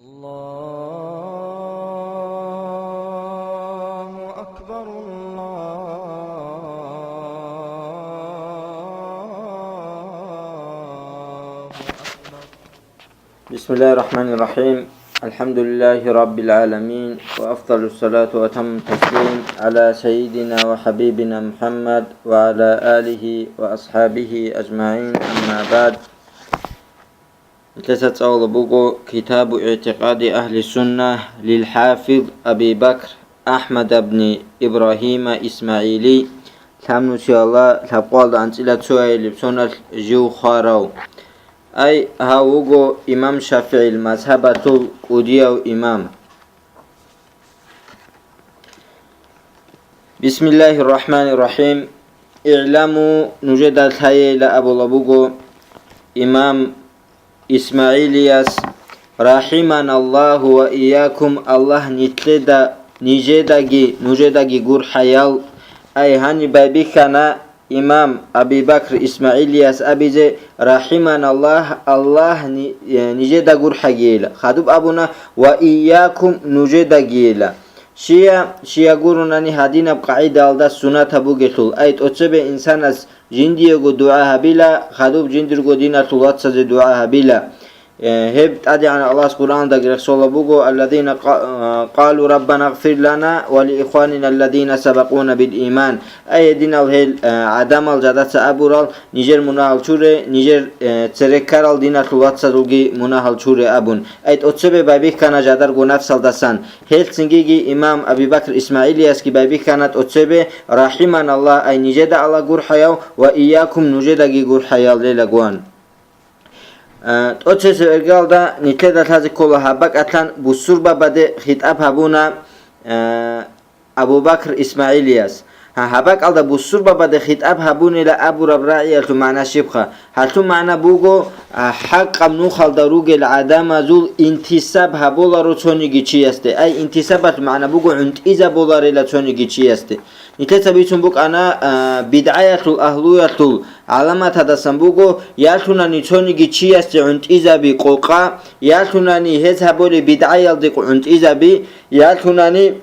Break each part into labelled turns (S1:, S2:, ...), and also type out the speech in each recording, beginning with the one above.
S1: الله أكبر الله أكبر.
S2: بسم الله الرحمن الرحيم. الحمد لله رب العالمين، وأفضل الصلاة وأتم التسليم على سيدنا وحبيبنا محمد وعلى آله وأصحابه أجمعين. أما بعد، تسأل بقو كتاب اعتقاد أهل السنة للحافظ أبي بكر أحمد بن إبراهيم إسماعيلي. تمنو شاء الله تبقال عن سئلة سؤال بسنة جو خارو، أي هاوغو إمام شافعي المذهبة القدية إمام. بسم الله الرحمن الرحيم. اعلموا نجد الهي لأبو لبوغو إمام إسماعيلياس رحمنا الله وإياكم. الله نتلدا نجدغي غور حيال. أي هاني بابيكنا إمام أبي بكر إسماعيلياس أبيزي رحمنا الله. الله نجد غور حيال خدوب أبونا وإياكم نجدغيلا. شيا غوروناني هادينا بقاعدة على السنة تبوغتول. أي تأتسبه إنسان از جنديغو دعاها بلا خدوب جندرغو دينا طولات سز دعاها بلا. هب تأدي عن الله سبحانه وتعالى رسول بوغو الذين قالوا ربنا اغفر لنا ولإخواننا الذين سبقونا بالإيمان. أي دين الهيل عدم الجدات سأبورال نيجر مناهل شوري نيجر تركارال دينا طولات سدوغي مناهل شوري أبون. أي تأتسبه بابيك كان جادر غو نفس الدسان. هل سنجيجي إمام أبي بكر إسماعيلياس كي بابيك كانت أتسبه رحمنا الله. أي نجد الله غور حياو وإياكم نجدغي غور حياو ليلا غوان. تأتسس إرقال دا نتلدت هذه كلها بقى بسربة بدأ خطاب هبونا أبو بكر إسماعيلياس. هباك على بسربة بدأ خطاب هبونا لأبو ربراعي معنى شبخة. هلتو معنى بوغو حق منوخل دروغ العدامة زول انتساب هبولا رو تونيجي چيسته. أي انتسابات معنى بوغو عند إذا بولا ريلا تونيجي چيسته. نتلتا بيتون بوك أنا بدعاية الأهلوية علامة هذا سنبوغو يالتوناني تونيجي چيسته عند إذا بي قوقا. يالتوناني هزهبولي بدعاية الدق عند إذا بي. يالتوناني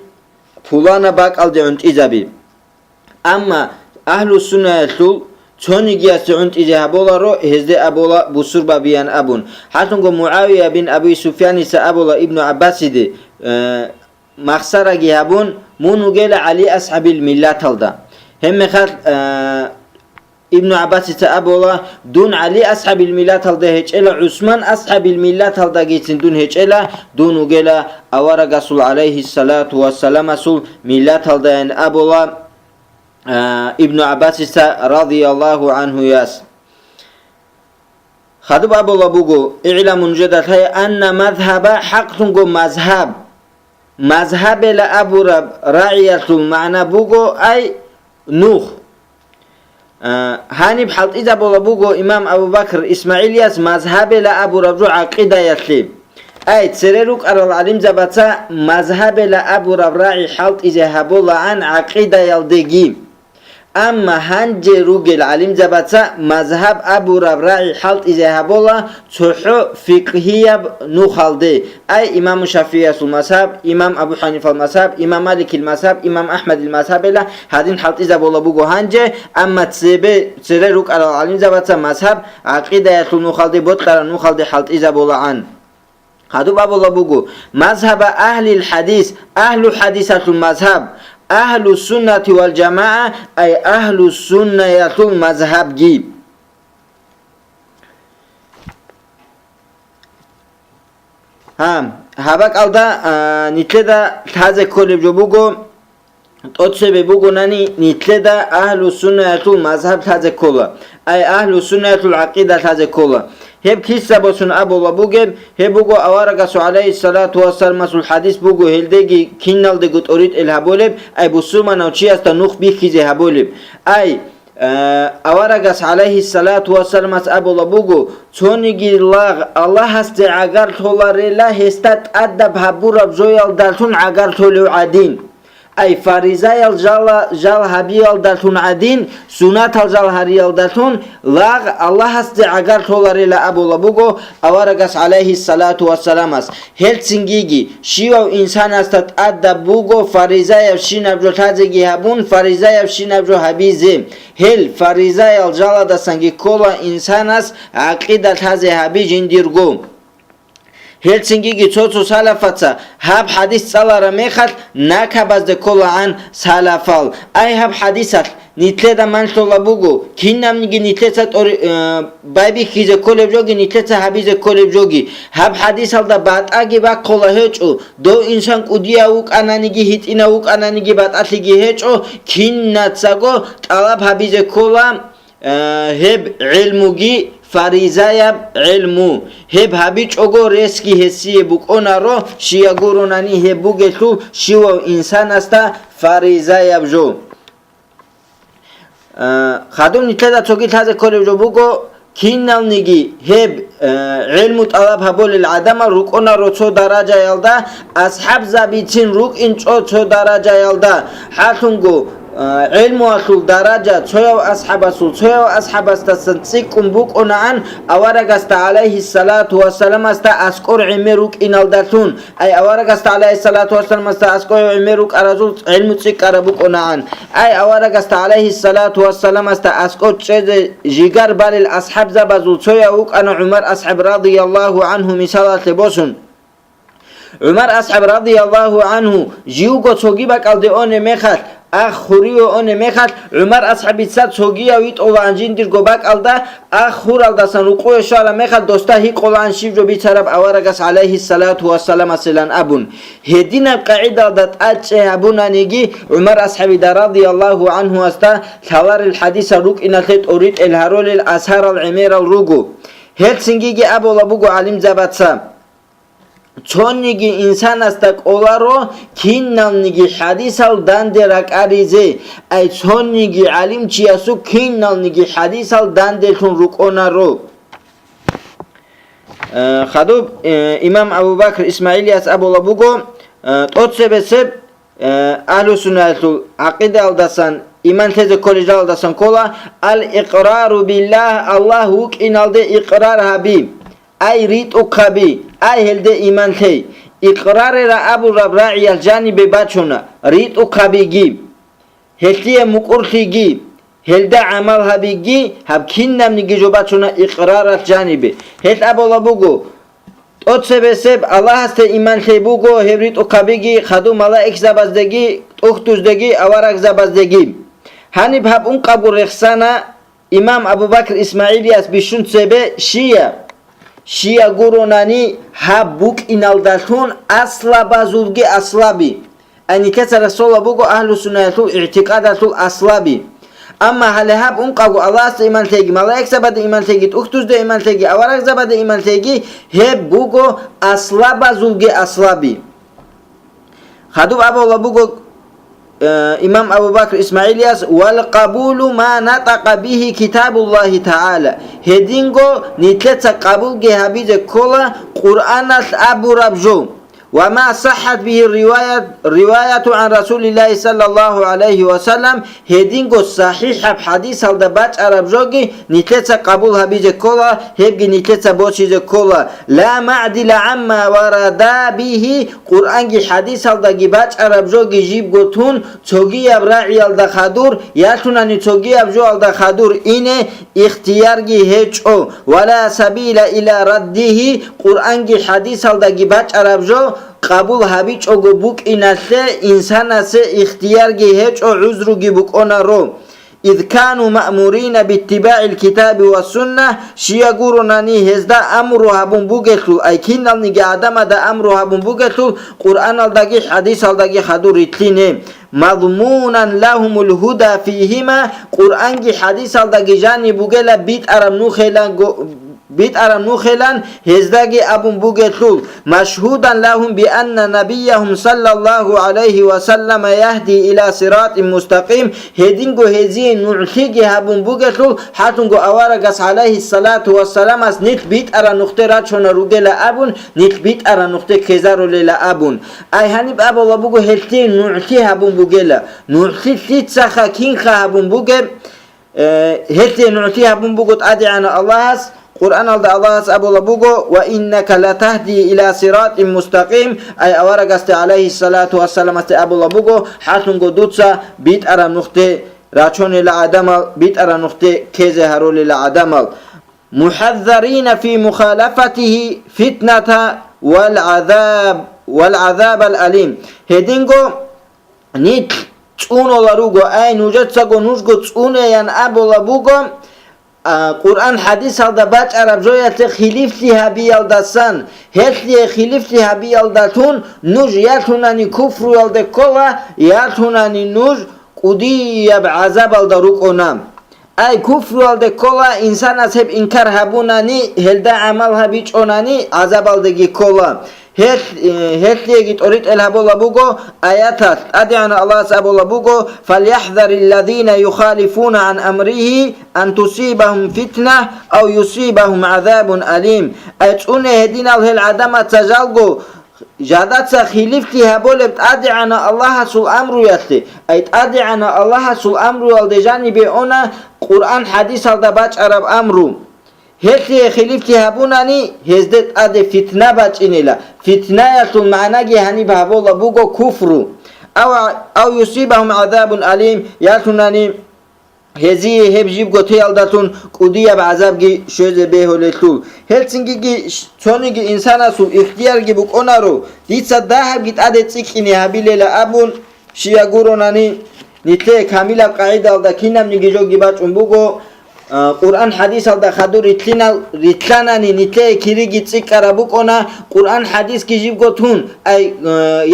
S2: فلانا باك الدق عند إذا بي. أما أهل السنة يالتول تونيجي عند إذا هبولا رو هزده أبولا بسربة بيان أبون. حتى معاوية بن أبي سفيان سأبولا ابن عباس دي مخسرة جهابون مونو جل علي أصحاب الملات هلدا. هم خال ابن عباس سأبولا دون علي أصحاب الملات هلدا هيج إلا عثمان أصحاب الملات هلدا جيتين دون هيج إلا دونو جل أورا رسول عليه الصلاة والسلام رسول ملات هلدا إن أبولا ابن عباس رضي الله عنه ياس. خدب أبولا بوغو إعلام جدت هي أن مذهب حق تنقو مذهب لأبو رب راعية المعنى بوغو أي نوخ. هاني بحلت إذا بولا بوغو إمام أبو بكر إسماعيلياس مذهب لأبو رب عقيدة يتليم. أي تسريروك على العلم زبطا مذهب لأبو رب راعي حلت إذا هبولا عن عقيدة يلدقيم. أما هنجي روغل علم زبطا مذهب أبو رب راعي حلت إذا هبولا تحو فقهية نوخالدي. أي إمام الشافعي المذهب، إمام أبو حنيفة المذهب، إمام مالك المذهب، إمام أحمد المذهب لا هذين حلت إذا بولا بوغو هنجي. أما تسريروك على العلم زبطا مذهب عقيدة يتلو نوخالدي بطلع نوخالدي حلت إذا بولا عن هذا بابولا بوغو مذهب أهل الحديث أهل حديثة المذهب أهل السنة والجماعة. أي أهل السنة يطول مذهب جيب. هباك ألدا نتلدا هذا كل بجوبوغو تأتسبه بوغو ناني نتلدا أهل السنة يطول مذهب هذا كله. أي أهل السنة يطول عقيدة هذا كله. هب كيسا بسون أبو لبوغب هبوغو أوارغسو عليه الصلاة والسلام مسؤول حديث بوغو هلدگي كينال دگوت أريد الهبولب. أي بسوما نوچي استا نوخ بيخيزي هبولب. أي أوارغس عليه الصلاة والسلام أبو لبوغو تونيجي الله هست عقار تولار الله هستات أدب هبورب زويل دالتون عقار تولو عدين. أي فريزاي الجال هبي الدلتون عدين سنة الجال هري الدلتون لاغ الله است عقار تولاري لأبو لبوغو أورغس عليه الصلاة والسلام است هل سنجيجي شيو إنسان استت أدى بوغو فريزاي الشين أبجو تازيجي هبون فريزاي الشين أبجو هبيزي هل فريزاي الجال دا سنجي كولا إنسان است عقيدة تازي هبي جنديرغو هلسنگی چوچو سالفاتsa هب حدیث سالارا میخد نکبازده کلان سالفال ای هب حدیثات نیتلدا منشولا بوگو کینم نگی نیتلسات بایبی خیزه کلب جوگی نیتلسا هبیزه کلب جوگی هب حدیثال دا بعد اگه با کلا هچو دو انسان کودیا وک انانگی هیت اینا وک انانگی بعد اتلیگی هچو کین نتساگو طلب هبیزه کلا هب علموگی فريزايا علمو هب هبيج اوغو ريسكي هسيه بوكونا رو شيا غوروناني هبوغتو شيو انسان استا فريزايا بجو خادم نيتدا توغي تازه كوري جو بوغو كينال نيجي هب علم طلب هبول العدم روكونا رو چو درجه يلدا اصحاب زابيتين روك ان چو درجه يلدا حاتونغو علم وصول درجة تشيو أصحاب رسول تشيو أصحاب استسنسيكم بوك أنعن أورغست عليه الصلاة والسلام است أسكور عمروك إن الدتون أي أورغست عليه الصلاة والسلام است أسكور عمروك أرزول علم تسيك أربوك أنعن أي أورغست عليه الصلاة والسلام است أسكور تشيد جيجار بال الأصحاب زبزول تشيوك أنا عمر أصحاب رضي الله عنه مثالات لبوسن عمر أصحاب رضي الله عنه جيوغو تشوغيبك الدئون ميخات أخوريو أن مخات عمر أصحاب السات سوغيا ويت أولانجين دير قباك ألدا أخور ألدا سنوقو شارع مخات دوستا هي قولان شيف جو بيترب أورغس عليه الصلاة والسلام سلان أبون هدينا قاعدة ألدت أتشي أبونا نيجي عمر أصحاب رضي الله عنه استا ثوار الحديث روك إن تلت أريد الهرول الأسهر العمير الروغو هل سنجيجي أبو لبوغو علم زباتسا چونیگی انسان است اولارو کینالنیگی حدیثال دندرک عریزه ای چونیگی علم چیاسو کینالنیگی حدیثال دندرتون رکونا رو خدوب امام ابو بکر اسماعیلی از ابو لبوگو توت سبسب اهل سنت عقیده الدسان ایمان تز کلیج الدسان کولا الاقرار بالله الله وک اینالده اقرار حبیب أي ريت أكبي أي هلده إيمان تي إقرار را أبو رب راعي الجانب باتشونا ريت أكبي جيب هلتي مقرتي جيب هلده عمل هبي جي هب كينم نيجي جو باتشونا إقرار الجانب هلت أبو لبوغو أتسبسب الله است إيمان تي بوغو هبريت أكبي جي خدو ملائك زبازدگي أختوزدگي أورق زبازدگي هني بهب أنقبو رخصانا إمام أبو بكر إسماعيلي أس بشون سبه شيا غوروناني هبوك إنالدالتون أصلا بازولغي أصلابي أني كسر رسول بوغو أهل سنة اعتقاداتو أصلابي أما هل هب أنقاغو الله است إيمان تيجي ملايك زباد إيمان تيجي أختوز ده إيمان تيجي أورق زباد إيمان تيجي هب بوغو أصلا بازولغي أصلابي خدوب أبو الله بوغو إمام أبو بكر إسماعيلياس والقبول ما نطق به كتاب الله تعالى هدينغو نتلت قبول جهابيز كولا قرآن أبو ربجو وما صحت به الرواية عن رسول الله صلى الله عليه وسلم هدينغو صحيح بحديث الدبات عرب جوجي نتلت قبول هبيز كولا هبجي نتلت بوشيز كولا لا معدل عما ورد به قرآن حديث الدبات عرب جوجي جيب قطون توجي أبراعي الدخادور ياتوناني توجي أبجو الدخادور إنه اختيارجي هجو ولا سبيل إلى رده قرآن حديث الدبات عرب جو قبول هبيج او بوك إنسى إنسان سه اختيار جهج او عذر جبوك أنا رو إذ كانوا مأمورين باتباع الكتاب والسنة شيا قرناني هزدا أمرها بوجتو أي كنا نيجي آدم دا أمرها بوجتو قرآن الدقي حديث الدقي خدور إتلينه مضمونا لهم الهدى فيهما قرآن حديث الدقي جاني بوجلا بيت أرم نو خيلان بيتارا نوخلان هزداغي أبون بوغتلول مشهودا لهم بأن نبيهم صلى الله عليه وسلم يهدي إلى صراط مستقيم هدينغو هزي نعتيغي أبون بوغتلول حاتنغو أوارغس عليه الصلاة والسلام اس نت بيتارا نخترات شونا روغلا أبون نت بيتارا نختر كزارو للا أبون أي هنب أبو لبوغو هلتي نعتي أبون بوغلا نعتي تيتساخا كينخا أبون بوغل هلتي نعتي أبون بوغت أدعنا الله قرآن الله أبو لبوغو وإنك لتهدي إلى صراط مستقيم أي أورغست عليه الصلاة والسلام أبو لبوغو حاتنغو دوتسا بيت أرى نختي راتشون لعدمال بيت أرى نختي كيزي هارو لعدمال محذرين في مخالفته فتنة والعذاب الأليم هدينغو نيت تونو لروغو أي نوجتساغو نوجغو تونو ين أبو لبوغو قرآن حديث هذا باج عرب جوية خليفتها بيالدسان هتلي خليفتها بيالدتون نوج يالتوناني كفر يالدكولا يالتوناني نوج قدي بعذاب الدروقونام أي كفر يالدكولا إنسان أسهب إنكار هبوناني هلدا عملها بيجوناني عذاب الدكولا هت ليجت أريد الهبو لبوغو آياتات أدعنا الله سأبو لبوغو فليحذر الذين يخالفون عن أمره أن تصيبهم فتنة أو يصيبهم عذاب أليم أتوني هدين الله العدمة تجالغو جادات خليفتي هبولب أدعنا الله سول أمر يتلي أي أدعنا الله سول أمر يالدي جانبي أنا قرآن حديث هذا باج عرب أمرو هتلي خليفتي هبوناني هزدت أدي فتنة باجينيلا فتنة يطول معناجي هني بهبولا بوغو كفرو أو يصيبهم عذاب أليم يطولاني هزي هب جيب غوتي الداتون قودية بعذابجي شوزي بيهو لتول هلسنجي تونيجي إنسانا سو اختيارجي بوكونارو ديتسا داهب جيت أدي تسيكيني هبيليلا أبون شياغوروناني نتلي كاميلا قاعدة الدا كينام نيجي جو جيباج أمبوغو قرآن حديث هذا خدو ريتلاناني نتلي كيريجي تسيكارا بوكونا قرآن حديث كيجيب غوتون أي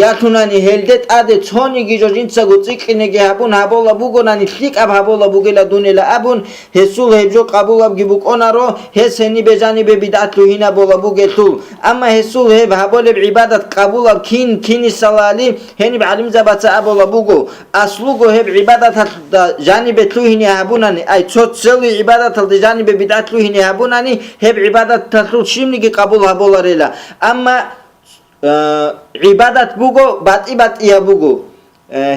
S2: ياتوناني هلدت أدي توني جيجو جنسا غوتسيكيني هابون هابولا بوغوناني تليك أب هابولا بوغيلا دونيلا أبون هسول هبجو قابول أبجي بوكونا رو هس هني بجاني ببدعت لهنا بولا بوغيتول أما هسول هب هابول بعبادة قابول أب كيني سلالي هني بعلم زبطة أبولا بوغو أصلوغو هب عبادة جانب تلوهني هابوناني أي تسلي عبادة الجانب بدعت له هني هبوناني هب عبادة تطلع شيمني قبول هبولا ريلا أما عبادة بوجو بات إيا بوجو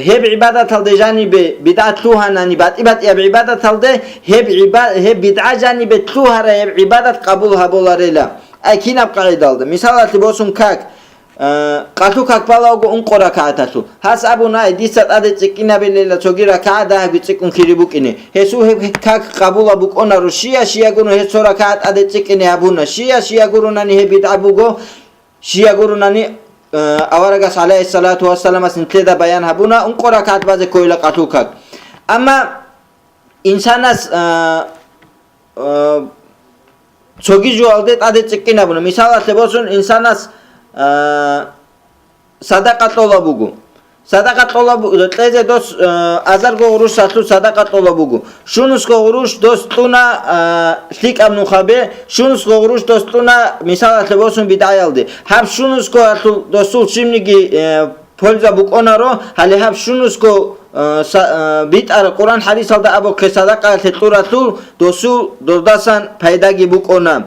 S2: هب عبادة الجانب بدعت له هناني بات إيا عبادة الده هب بدعة جانب تلوها هب عبادة قبول هبولا ريلا أكيد أبقى عدالده مثال تبوسون كاك قاتو كاكبالاوغو انقرا كاتاتو هاس ابونا ديسات ادي تشكينا بيللا تشوغيرا كادا بيتشكون كيريبوكيني هسو كاك قبولا بوكونا روشيا غونو هسورا كات ادي تشكيني ابونا شيا غوروناني هبيدابوغو شيا غوروناني اوارغاس عليه الصلاه والسلام سنتدا بيان هبونا انقرا كات باز كويلا قاتو كاك اما انساناس تشوغي جوالدت ادي تشكينا ابونا مثال تبوسون انساناس صدقة طلبوغو صدقة طلبوغو تلزي دوس أزار غوروش ساتو صدقة طلبوغو شونس غوروش دوس تونا سليك أبنو خابي شونس غوروش دوس تونا مثال تبوسون بداية الدي هاب شونس غو دوسول شمنيجي پولزا بوكونا رو هالي هاب شونس غو بيت ار قرآن حديث الدا أبو كصدقة تطورة دوسول درداسان پيداگي بوكونا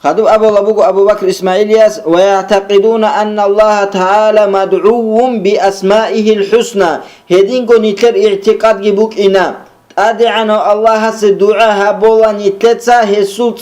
S2: خدو أبو بكر إسماعيلياس ويعتقدون أن الله تعالى مدعو بأسمائه الحسنى هدينكو نتر اعتقاد جبوك إنا أدعنا الله سدعاها بولا نتلتسا هسول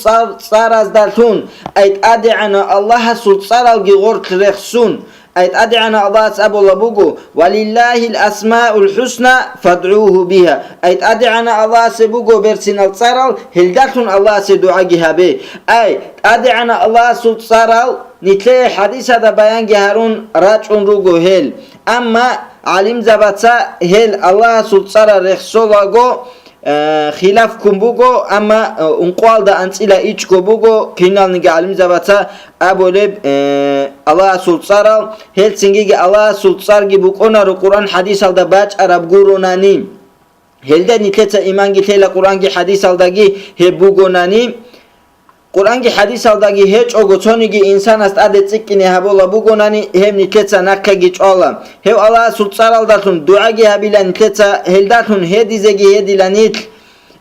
S2: صار أزدالتون أيت أدعنا الله سول صار الجغور ترخسون أيت أدعنا الله أبو لبوغو ولله الأسماء الحسنى فادعوه بها أيت أدعنا الله سبوغو برسين الصارل هلداتون الله سدعا جهابي أي أدعنا الله سول صارل نتلي حديث هذا بيان جهارون راجعون روغو هل أما علم زبطا هل الله سول صارل رخصولاغو خلاف كمبوغو أما انقوال دا أنسيلا إيشكو بوغو كينال نيجي علم زبطا أبولب الله سلطسارال هل سنجي الله سلطسار جي بوكونا رو قرآن حديث هل دا باج عرب غوروناني هلدا نتلتا إيمان جتلا قرآن جي حديث الداجي هبوغوناني قرآن جي حديث الداجي هج أوغوتوني جي إنسان است أدت سكيني هبولا بوغوناني هم نتلتا نكا جي جعلا هو الله سلطان الداتون دعا جي هبيلا نتلتا هلداتون هدي زجي هدي لانيتل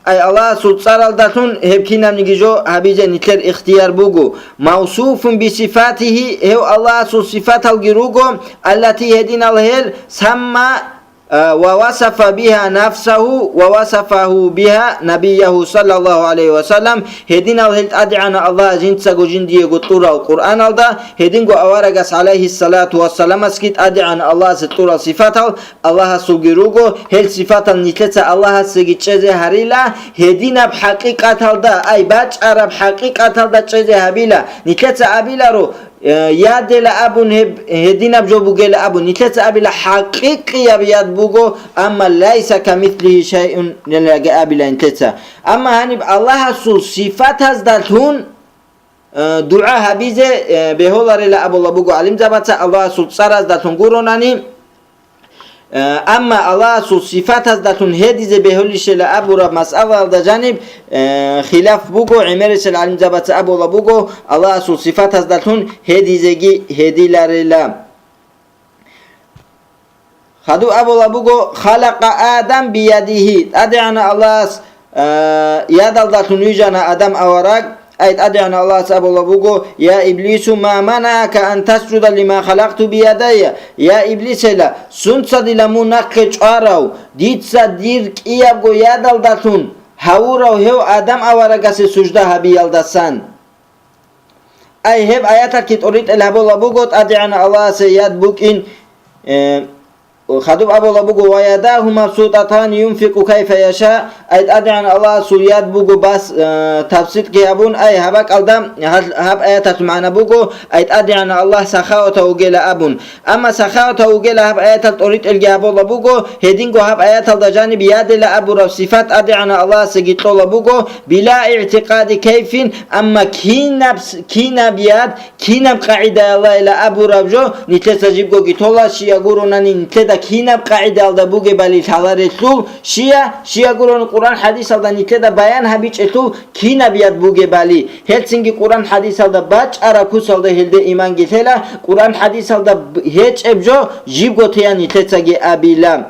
S2: أي الله سلطان الداتون هبكينا نجيجو هبيجا نتلر اختيار بوغو موصوف بصفاته هو الله صفات الجروغو التي هدينا الهل سما ووصف بها نفسه ووصفه بها نبيه صلى الله عليه وسلم هدينا الهلت أدعنا الله جنسا جندي قطورة القرآن الدا هدينغو أوارغس عليه الصلاة والسلام اسكت أدعنا الله ستورة صفاته الله سوغيروغو هل صفات النتلة الله سجد شزه هريلا هدينا بحقيقة الدا أي باج عرب حقيقة الدا شزه هبيلا نتلة أبيلا رو ياد لأبون هدينا بجوبو جل أبو نتلت أبلا حقيقي بياد بوجو أما ليس كمثله شيء نلقى أبلا نتلت أما هني الله سو صفات هزدتون دعاء بيزه بهولار لأبو الله بوجو علم زبط الله سو صار هزدتون قروناني أما الله سو صفات هزدتون هديزه بهولش لأبو رب مسألة ده جانب خلاف بوجو عمرش العلم زبط أبو الله بوجو الله سو صفات هزدتون هديزه هدي لارلا خدو أبو الله بوجو خلق آدم بيده أدعنا الله يد الله يجنا آدم أوراق أيد أدعنا الله سبحانه وتعالى يا إبليس ما منعك أن تسجد لما خلقت بيدي يا إبليس لا سنصد لمنك أراو ديت صديق إيابو يد الله هاورو هو آدم أوراق سجدها بيالدسان أي هب آياتك تريد الهب الله بوجود أدعنا الله سيد بوكين خدوب أبو الله بوجو ويداه مبسوطتان ينفق كيف يشاء أيد أدعنا الله سوياد بوجو بس تفسير كيابون أي هبك الدم هب آيات معنا بوجو أيد أدعنا الله سخاوته وجل أبون أما سخاوته وجل هب آيات تريد الجاب الله بوجو هدينجو هب آيات الجانب بياد لأبو رب صفات أدعنا الله سجد الله بوجو بلا اعتقاد كيف أما كينا بياد كينا قاعدة الله إلى أبو رب جو نتسجب جو جتولا شيا جورونا نتدا كينا قاعدة على بوجي بالي ثالث شيا قرآن القرآن حديث على نتدا بيان هبيج اتو كينا بياد بوجي بالي هالسنجي قرآن حديث على باج أراكوس على هالده إيمان جتلا قرآن حديث على هيج أبجو جيب قطيا نتدا جي أبيلام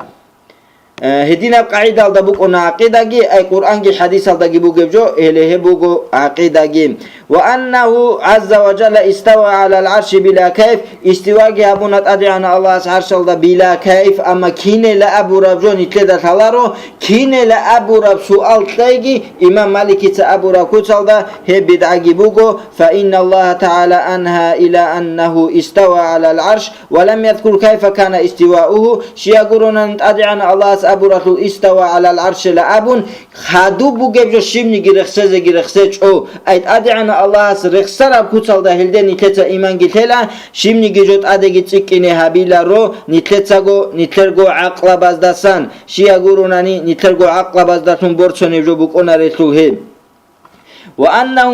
S2: هدينا قاعدة على بوجو عقيدة جي أي قرآن جي حديث على جي بوجي بجو هله بوجو عقيدة جي وأنه عز وجل استوى على العرش بلا كيف استواء جابونات أدعنا الله عرش الله بلا كيف أما كين لا أبو رب جون يتلد ثلارو كين لا أبو رب سؤال تيجي إمام مالك أبو رب كتل ده بدعي بوجو فإن الله تعالى أنهى إلى أنه استوى على العرش ولم يذكر كيف كان استواؤه شيقولون أدعنا الله أبو رب استوى على العرش لأبون خدو بوجو جو شيمني جرخسج أو أيد أدعنا الله رخصر كوتال ده هلده نتلتا إيمان جتلا شيمني جوت أدي تسكيني هابيلا رو نتلرگو عقل بازدسان شيا گوروناني نتلرگو عقل بازدتون برچوني جو بكونا رتوه وأنه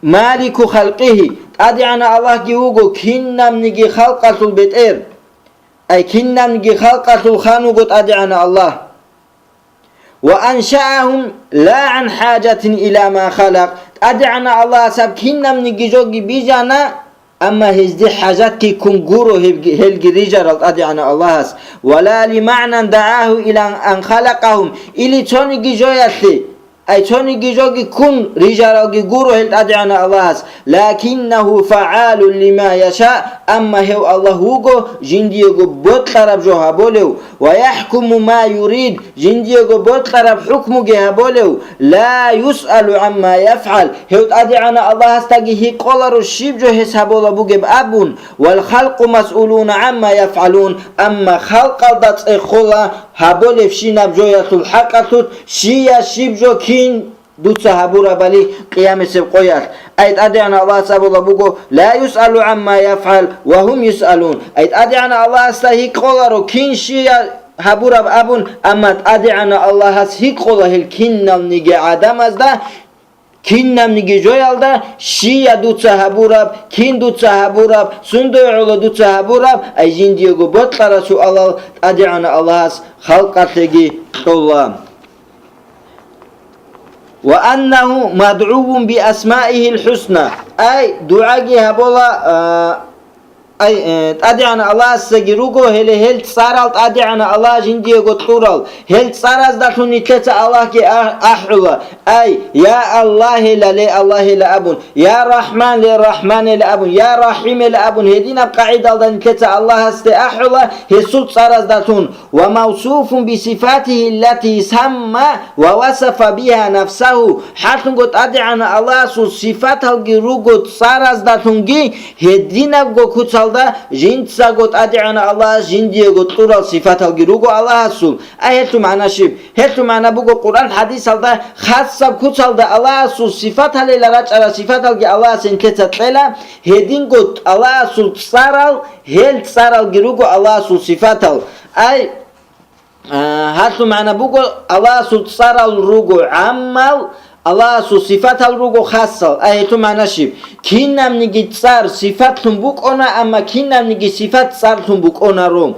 S2: مالك خلقه أدعنا الله جيوغو كنم نجي خلقة البتئر أي كنم نجي خلقة الخانو قد أدعنا الله وأنشأهم لا عن حاجة إلى ما خلق أدعنا الله سبكينا من جوجي بيجانا أما هزدي حاجات كي كنغورو هلجي رجال أدعنا الله ولا لمعنى دعاه إلى أن خلقهم إلي توني جوياتي أي توني جوجي كن رجال جورو هل أدعنا الله لكنه فعال لما يشاء أما هو الله هو جنديو بطلب جوها بولو ويحكم ما يريد جنديو بطلب حكمه جها بولو لا يسأل عما يفعل هو أدعنا الله استجيه قلر الشيب جو حسابه بوجب أبون والخلق مسؤولون عما يفعلون أما خلق الدت خلا هبول فشينا بجوية الحقة شيا شيب جو كين دوتسا هبورا بالي قيام سبقيات أيد أدعنا الله سبحانه بوجو لا يسأل عما يفعل وهم يسألون أيد أدعنا الله استهي قلرو كين شيا هبورا أبون أما أدعنا الله هي قلره الكين نيجي عدم أزدا Kinnamnigi joyalda Shia dutsa haburab, kin dutsa haburab, sundoyolo dutsa haburab, ay jindiyogo botlara su alal adi'ana Allahas halqategi tolla. Wa annahu mad'uun bi asma'ihil husna. Ay duagi habola ay adi'ana Allah sagirugo hele hel saral adi'ana Allah jindiyogo tural. Hel saraz da tuniteta Allah ki ahula. Ay ya Allah le Allah le abun. Ya Rahman le Rahman le abun. Ya Rahim le abun. Hedina qaidaldan niteta Allah aste ahula hesut saraz da tun. Wa mawsufun bi sifatihi allati samma wa wasafa biha nafsahu. Hatungot adi'ana Allah su sifatal girugo saraz da tungi hedina go kutsal da jinsa got adi'ana Allah jindiye got tural sifat algirugo Allah asul ayetu mana shib hetu mana bugo Quran hadis alda khassa kutsalda Allah asul sifat halela çara sifat algi Allah sen ketsatela hedin got Allah asul saral hel saral girugo Allah asul sifat al ay hetu mana bugo Allah asul saral rugo ammal Allah su sifat al rugo khassal ayetu mana shib kinnamnigi tsar sifat tumbuk ona amma kinnamnigi sifat tsar tumbuk ona rom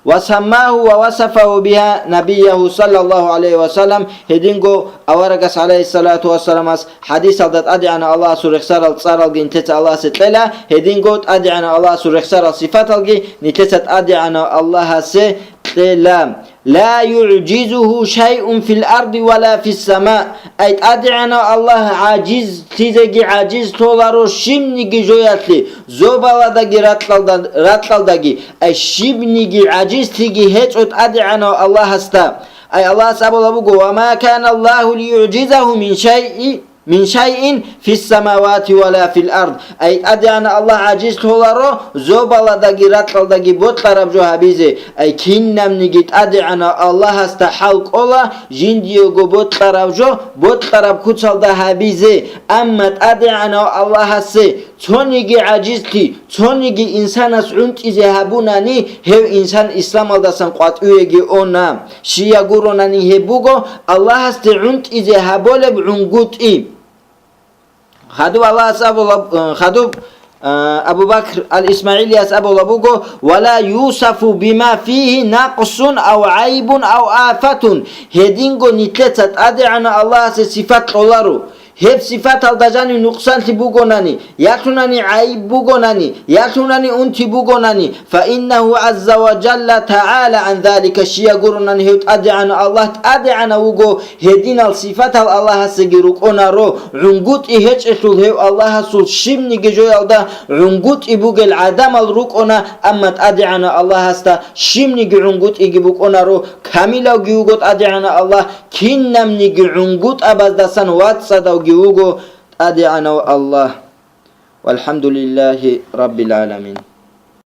S2: wasamahu wa wasafahu biha nabiyahu sallallahu aleyhi ve sellem hedingo avaragas aleyhi salatu vesselam as hadis aldat adi'ana Allah su rexsar al tsar al gintet Allah setlela hedingo adi'ana Allah su rexsar al sifat al gi nitetat adi'ana Allah se telam la yu'jizuhu şey'un fil ardi ve la fis sema. Ayt adi'ana Allah aciz tizegi aciz tolaro şimnigi joyatli zobaladagi ratlaldagi ay şimnigi aciz tigi hiç ot adi'ana Allah hasta. Ay Allah sabola bugo ve ma kana Allahu li yu'jizahu min şeyin fis semavati ve la fil ard. Ay adi'ana Allah aciz tolaro zobaladagi ratlaldagi botlarab jo habize. Ay kinnamnigi adi'ana Allah hasta halk ola jindiyogo botlarab jo botlarab kutsalda habize. Amma adi'ana Allah hase çonigi acizti çonigi insanas unt ize habunani hev insan İslam aldasan qat'uyegi ona Şia guronani hebugo Allah haste unt ize habole unguti Khadu Allah sabola khadu Abu Bakr al-İsmailiyas abola bugo wala yusafu bima fihi naqsun aw aybun aw afatun hedingo nitletat adi'ana Allah se sifat olaru hep sifat aldajani nuksanti bugonani yatunani ayib bugonani yatunani unti bugonani fa innahu azza wa jalla ta'ala an zalika şiya gurunani hep adi'ana Allah adi'ana ugo hedinal sifat al Allah'a segiruk onaro ungut hiç etul hep Allah'a sul şimdi gejoyalda ungut ibugel adam al ruk ona amma adi'ana Allah hasta şimdi ungut igibuk onaro kamila gugot adi'ana Allah kinnamni ungut abazdasan watsada giugo adi'ana Allah walhamdulillahi rabbil alamin.